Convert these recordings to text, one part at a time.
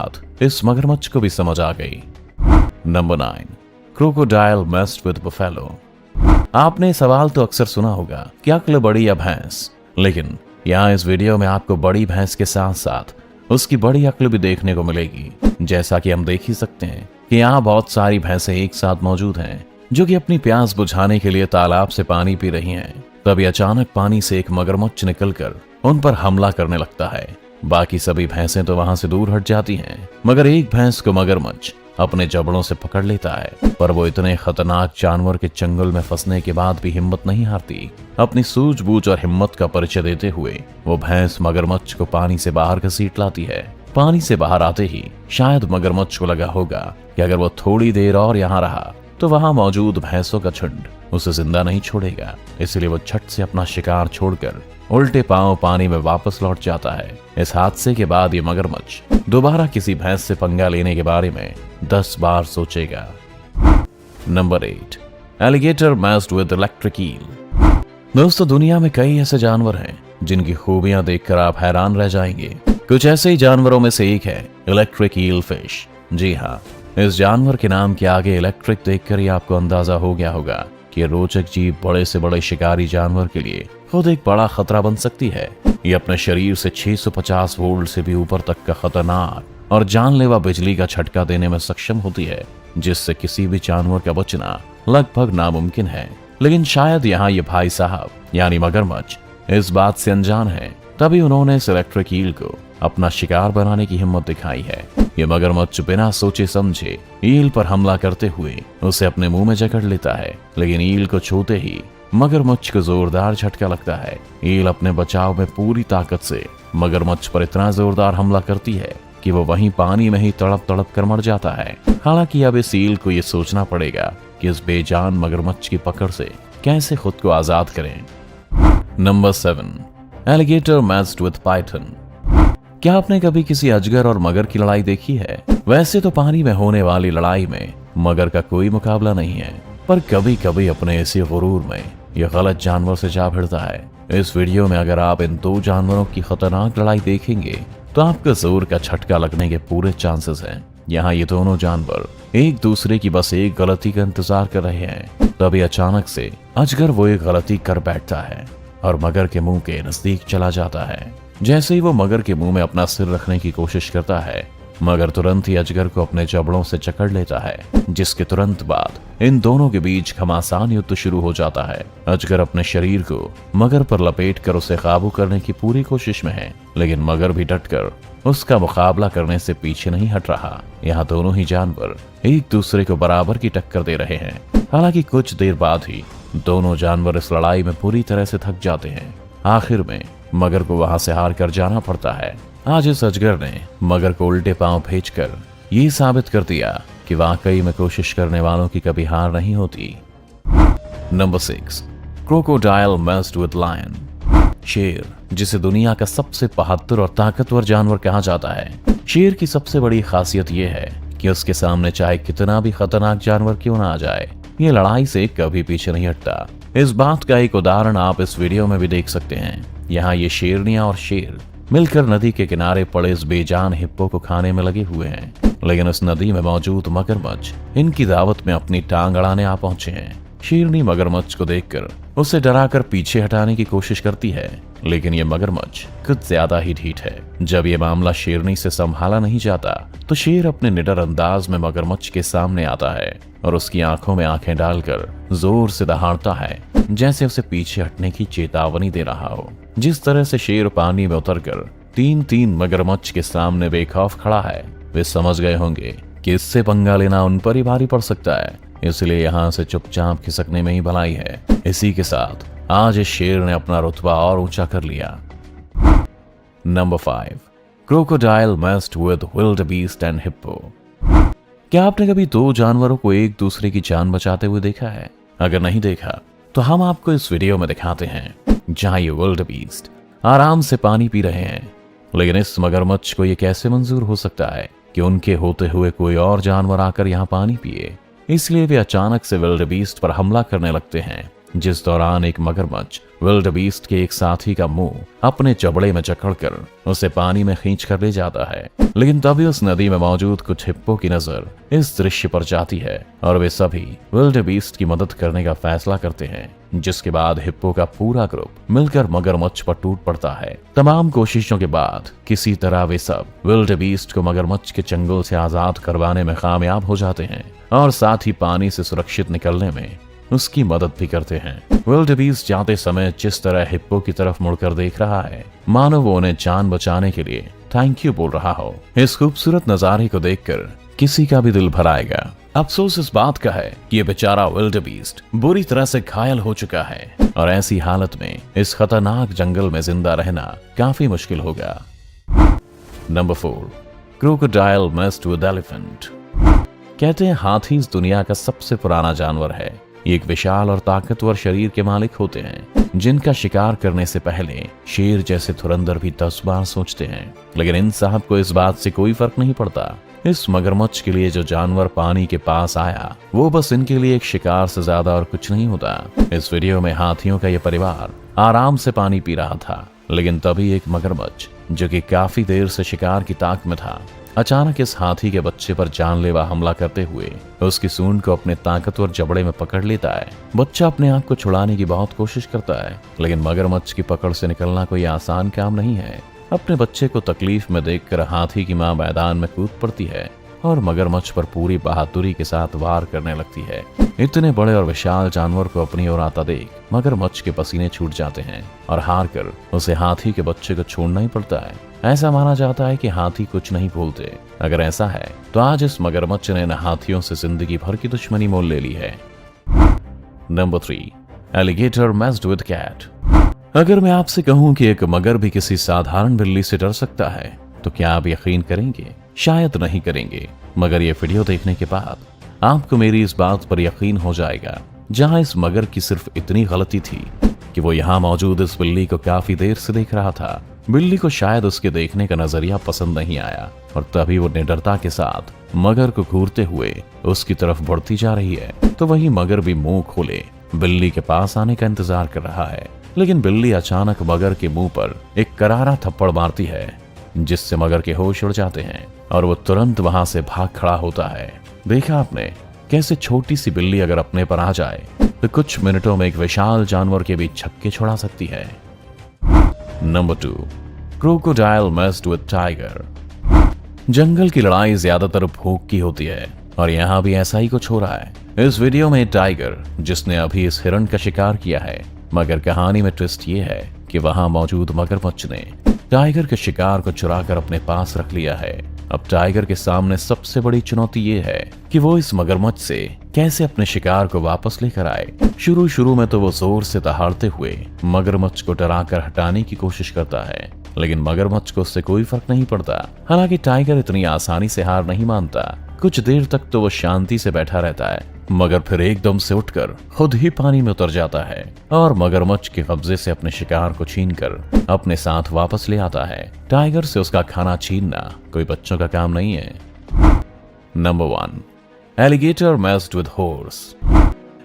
साथ इस मगरमच्छ को भी समझ आ गई। Number 9, crocodile messed with buffalo. आपने सवाल तो अक्सर सुना होगा कि अक्ल बड़ी या भैंस, लेकिन यहाँ इस वीडियो में आपको बड़ी भैंस के साथ साथ उसकी बड़ी अक्ल भी देखने को मिलेगी। जैसा कि हम देख ही सकते हैं कि यहाँ बहुत सारी भैंसें एक साथ मौजूद हैं जो कि अपनी प्यास बुझाने के लिए तालाब से पानी पी रही हैं। तभी अचानक पानी से एक मगरमच्छ निकलकर उन पर हमला करने लगता है। बाकी सभी भैंसें तो वहां से दूर हट जाती हैं, मगर एक भैंस को मगरमच्छ अपने जबड़ों से पकड़ लेता है। पर वो इतने खतरनाक जानवर के चंगुल में फंसने के बाद भी हिम्मत नहीं हारती। अपनी सूझबूझ और हिम्मत का परिचय देते हुए वो भैंस मगरमच्छ को पानी से बाहर घसीट लाती है। पानी से बाहर आते ही शायद मगरमच्छ को लगा होगा कि अगर वो थोड़ी देर और यहाँ रहा तो वहां मौजूद भैंसों का झुंड उसे जिंदा नहीं छोड़ेगा। इसलिए वो झट से अपना शिकार छोड़कर उल्टे पांव पानी में वापस लौट जाता है। इस हादसे के बाद ये मगरमच्छ दोबारा किसी भैंस से पंगा लेने के बारे में 10 बार सोचेगा। Number 8, alligator messed with electric eel. दोस्तों, दुनिया में कई ऐसे जानवर हैं जिनकी खूबियां देखकर आप हैरान रह जाएंगे। कुछ ऐसे ही जानवरों में से एक है इलेक्ट्रिक ईल फिश। जी हाँ, इस जानवर के नाम के आगे इलेक्ट्रिक देखकर ही आपको अंदाजा हो गया होगा कि ये रोचक जीव बड़े से बड़े शिकारी जानवर के लिए खुद एक बड़ा खतरा बन सकती है। ये अपने शरीर से 650 वोल्ट से भी ऊपर तक का खतरनाक और जानलेवा बिजली का झटका देने में सक्षम होती है, जिससे किसी भी जानवर का बचना लगभग नामुमकिन है। लेकिन शायद यहाँ ये भाई साहब यानी मगरमच्छ इस बात से अनजान है, तभी उन्होंने इस इलेक्ट्रिक ईल को अपना शिकार बनाने की हिम्मत दिखाई है। ये मगरमच्छ बिना सोचे समझे ईल पर हमला करते हुए उसे अपने मुंह में जकड़ लेता है, लेकिन ईल को छूते ही मगरमच्छ को जोरदार झटका लगता है। ईल अपने बचाव में पूरी ताकत से मगरमच्छ पर इतना जोरदार हमला करती है कि वो वहीं पानी में ही तड़प तड़प कर मर जाता है। हालांकि अब इस ईल को ये सोचना पड़ेगा कि इस बेजान मगरमच्छ की पकड़ से कैसे खुद को आजाद करें। Number 7, alligator messed with Python. क्या आपने कभी किसी अजगर और मगर की लड़ाई देखी है? वैसे तो पानी में होने वाली लड़ाई में मगर का कोई मुकाबला नहीं है, पर कभी कभी अपने इसी गुरूर में यह गलत जानवर से जा भिड़ता है। इस वीडियो में अगर आप इन दो जानवरों की खतरनाक लड़ाई देखेंगे तो आपको जोर का झटका लगने के पूरे चांसेस हैं। यहाँ ये दोनों जानवर एक दूसरे की बस एक गलती का इंतजार कर रहे हैं। तभी अचानक से अजगर वो एक गलती कर बैठता है और मगर के मुंह के नजदीक चला जाता है। जैसे ही वो मगर के मुंह में अपना सिर रखने की कोशिश करता है, मगर तुरंत ही अजगर को अपने जबड़ों से जकड़ लेता है, जिसके तुरंत बाद इन दोनों के बीच घमासान युद्ध शुरू हो जाता है। अजगर अपने शरीर को मगर पर लपेटकर उसे काबू करने की पूरी कोशिश में है, लेकिन मगर भी डटकर उसका मुकाबला करने से पीछे नहीं हट रहा। यहाँ दोनों ही जानवर एक दूसरे को बराबर की टक्कर दे रहे हैं। हालांकि कुछ देर बाद ही दोनों जानवर इस लड़ाई में पूरी तरह से थक जाते हैं। आखिर में मगर को वहां से हार कर जाना पड़ता है। आज इस अजगर ने मगर को उल्टे पांव भेजकर ये साबित कर दिया कि वाकई में कोशिश करने वालों की कभी हार नहीं होती। Number 6, crocodile messed with lion. शेर, जिसे दुनिया का सबसे बहादुर और ताकतवर जानवर कहा जाता है। शेर की सबसे बड़ी खासियत यह है कि उसके सामने चाहे कितना भी खतरनाक जानवर क्यों ना आ जाए, ये लड़ाई से कभी पीछे नहीं हटता। इस बात का एक उदाहरण आप इस वीडियो में भी देख सकते हैं। यहाँ ये शेरनियां और शेर मिलकर नदी के किनारे पड़े इस बेजान हिप्पो को खाने में लगे हुए हैं, लेकिन उस नदी में मौजूद मगरमच्छ इनकी दावत में अपनी टांग अड़ाने आ पहुंचे हैं। शेरनी मगरमच्छ को देखकर उसे डराकर पीछे हटाने की कोशिश करती है, लेकिन ये मगरमच्छ कुछ ज्यादा ही ढीठ है। जब ये मामला शेरनी से संभाला नहीं जाता तो शेर अपने निडर अंदाज में मगरमच्छ के सामने आता है और उसकी आंखों में आंखें डालकर जोर से दहाड़ता है, जैसे उसे पीछे हटने की चेतावनी दे रहा हो। जिस तरह से शेर पानी में उतरकर 3-3 मगरमच्छ के सामने बेखौफ खड़ा है, वे समझ गए होंगे कि इससे पंगा लेना उन पर ही भारी पड़ सकता है, इसलिए यहाँ से चुपचाप खिसकने में ही भलाई है। इसी के साथ आज इस शेर ने अपना रुतबा और ऊंचा कर लिया। Number 5, crocodile messed with wildebeest and hippo. क्या आपने कभी दो जानवरों को एक दूसरे की जान बचाते हुए देखा है? अगर नहीं देखा तो हम आपको इस वीडियो में दिखाते हैं, जहां ये विल्डबीस्ट आराम से पानी पी रहे हैं। लेकिन इस मगरमच्छ को ये कैसे मंजूर हो सकता है कि उनके होते हुए कोई और जानवर आकर यहाँ पानी पिए? इसलिए वे अचानक से विल्डबीस्ट पर हमला करने लगते हैं जिस दौरान एक मगरमच्छ विल्डेबीस्ट के एक साथी का मुंह अपने जबड़े में जकड़कर उसे पानी में खींच कर ले जाता है। लेकिन तभी उस नदी में मौजूद कुछ हिप्पो की नजर इस दृश्य पर जाती है और वे सभी विल्डेबीस्ट की मदद करने का फैसला करते हैं, जिसके बाद हिप्पो का पूरा ग्रुप मिलकर मगरमच्छ पर टूट पड़ता है। तमाम कोशिशों के बाद किसी तरह वे सब विल्डेबीस्ट को मगरमच्छ के चंगुल से आजाद करवाने में कामयाब हो जाते हैं और साथ ही पानी से सुरक्षित निकलने में उसकी मदद भी करते हैं। विल्डेबीस्ट जाते समय जिस तरह हिप्पो की तरफ मुड़कर देख रहा है, मानो वो उन्हें जान बचाने के लिए थैंक यू बोल रहा हो। इस खूबसूरत नजारे को देखकर किसी का भी दिल भर आएगा। अफसोस इस बात का है कि ये बेचारा विल्डेबीस्ट बुरी तरह से घायल हो चुका है और ऐसी हालत में इस खतरनाक जंगल में जिंदा रहना काफी मुश्किल होगा। Number 4, crocodile messed with elephant. कहते हैं हाथी इस दुनिया का सबसे पुराना जानवर है। ये एक विशाल और ताकतवर शरीर के मालिक होते हैं, जिनका शिकार करने से पहले शेर जैसे धुरंधर भी 10 बार सोचते हैं। लेकिन इन साहब को इस बात से कोई फर्क नहीं पड़ता। इस मगरमच्छ के लिए जो जानवर पानी के पास आया, वो बस इनके लिए एक शिकार से ज्यादा और कुछ नहीं होता। इस वीडियो में हाथियों का ये परिवार आराम से पानी पी रहा था, लेकिन तभी एक मगरमच्छ जो कि काफी देर से शिकार की ताक में था, अचानक इस हाथी के बच्चे पर जानलेवा हमला करते हुए उसकी सूंड को अपने ताकतवर जबड़े में पकड़ लेता है। बच्चा अपने आप को छुड़ाने की बहुत कोशिश करता है, लेकिन मगरमच्छ की पकड़ से निकलना कोई आसान काम नहीं है। अपने बच्चे को तकलीफ में देखकर हाथी की मां मैदान में कूद पड़ती है और मगरमच्छ पर पूरी बहादुरी के साथ वार करने लगती है। इतने बड़े और विशाल जानवर को अपनी ओर आता देख मगरमच्छ के पसीने छूट जाते हैं और हार कर उसे हाथी के बच्चे को छोड़ना ही पड़ता है। ऐसा माना जाता है कि हाथी कुछ नहीं भूलते। अगर ऐसा है तो आज इस मगरमच्छ ने इन हाथियों से जिंदगी भर की दुश्मनी मोल ले ली है। Number 3, alligator messed with cat. अगर मैं आपसे कहूं कि एक मगर भी किसी साधारण बिल्ली से डर सकता है, तो क्या आप यकीन करेंगे? शायद नहीं करेंगे, मगर ये वीडियो देखने के बाद आपको मेरी इस बात पर यकीन हो जाएगा। जहां इस मगर की सिर्फ इतनी गलती थी कि वो यहाँ मौजूद इस बिल्ली को काफी देर से देख रहा था। बिल्ली को शायद उसके देखने का नजरिया पसंद नहीं आया और तभी वो निडरता के साथ मगर को घूरते हुए उसकी तरफ बढ़ती जा रही है। तो वही मगर भी मुंह खोले बिल्ली के पास आने का इंतजार कर रहा है, लेकिन बिल्ली अचानक मगर के मुंह पर एक करारा थप्पड़ मारती है, जिससे मगर के होश उड़ जाते हैं और वो तुरंत वहां से भाग खड़ा होता है। देखा आपने कैसे छोटी सी बिल्ली अगर अपने पर आ जाए तो कुछ मिनटों में एक विशाल जानवर के बीच छक्के छुड़ा सकती है। Number 2, crocodile messed with tiger. जंगल की लड़ाई ज्यादातर भूख की होती है और यहाँ भी ऐसा ही कुछ हो रहा है। इस वीडियो में टाइगर जिसने अभी इस हिरण का शिकार किया है, मगर कहानी में ट्विस्ट ये है कि वहां मौजूद मगरमच्छ ने टाइगर के शिकार को चुराकर अपने पास रख लिया है। अब टाइगर के सामने सबसे बड़ी चुनौती ये है कि वो इस मगरमच्छ से कैसे अपने शिकार को वापस लेकर आए। शुरू में तो वो जोर से दहाड़ते हुए मगरमच्छ को डराकर हटाने की कोशिश करता है, लेकिन मगरमच्छ को उससे कोई फर्क नहीं पड़ता। हालांकि टाइगर इतनी आसानी से हार नहीं मानता। कुछ देर तक तो वो शांति से बैठा रहता है, मगर फिर एकदम से उठकर खुद ही पानी में उतर जाता है और मगरमच्छ के कब्जे से अपने शिकार को छीनकर अपने साथ वापस ले आता है। टाइगर से उसका खाना छीनना कोई बच्चों का काम नहीं है। Number 1, alligator messed with horse.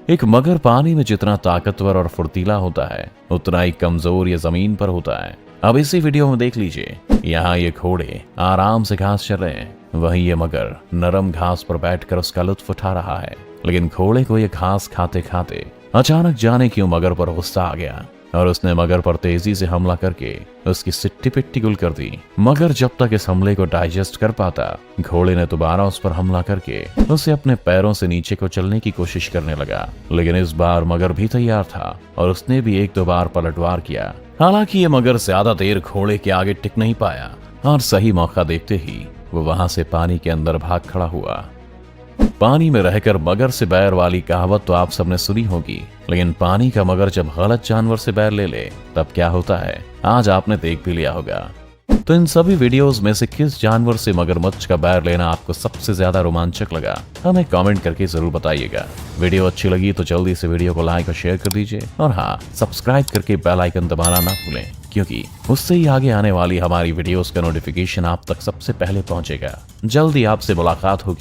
एक मगर पानी में जितना ताकतवर और फुर्तीला होता है, उतना ही कमजोर ये जमीन पर होता है। अब इसी वीडियो में देख लीजिए, यहाँ ये घोड़े आराम से घास चर रहे हैं, वहीं ये मगर नरम घास पर बैठकर उसका लुत्फ उठा रहा है। लेकिन घोड़े को ये घास खाते खाते अचानक जाने क्यों मगर पर गुस्सा आ गया और उसने मगर पर तेजी से हमला करके उसकी सिट्टी पिट्टी गुल कर दी। मगर जब तक इस हमले को डाइजेस्ट कर पाता, घोड़े ने दोबारा उस पर हमला करके उसे अपने पैरों से नीचे को चलने की कोशिश करने लगा। लेकिन इस बार मगर भी तैयार था और उसने भी 1-2 बार पलटवार किया। हालांकि ये मगर ज्यादा देर घोड़े के आगे टिक नहीं पाया और सही मौका देखते ही वो वहां से पानी के अंदर भाग खड़ा हुआ। पानी में रहकर मगर से बैर वाली कहावत तो आप सबने सुनी होगी, लेकिन पानी का मगर जब गलत जानवर से बैर ले ले तब क्या होता है, आज आपने देख भी लिया होगा। तो इन सभी वीडियोस में से किस जानवर से मगरमच्छ का बैर लेना आपको सबसे ज्यादा रोमांचक लगा, हमें कमेंट करके जरूर बताइएगा। वीडियो अच्छी लगी तो जल्दी से वीडियो को लाइक और शेयर कर दीजिए और हाँ, सब्सक्राइब करके बेल आइकन दबाना ना भूलें, क्योंकि उससे ही आगे आने वाली हमारी वीडियोस का नोटिफिकेशन आप तक सबसे पहले पहुंचेगा। जल्दी आपसे मुलाकात होगी।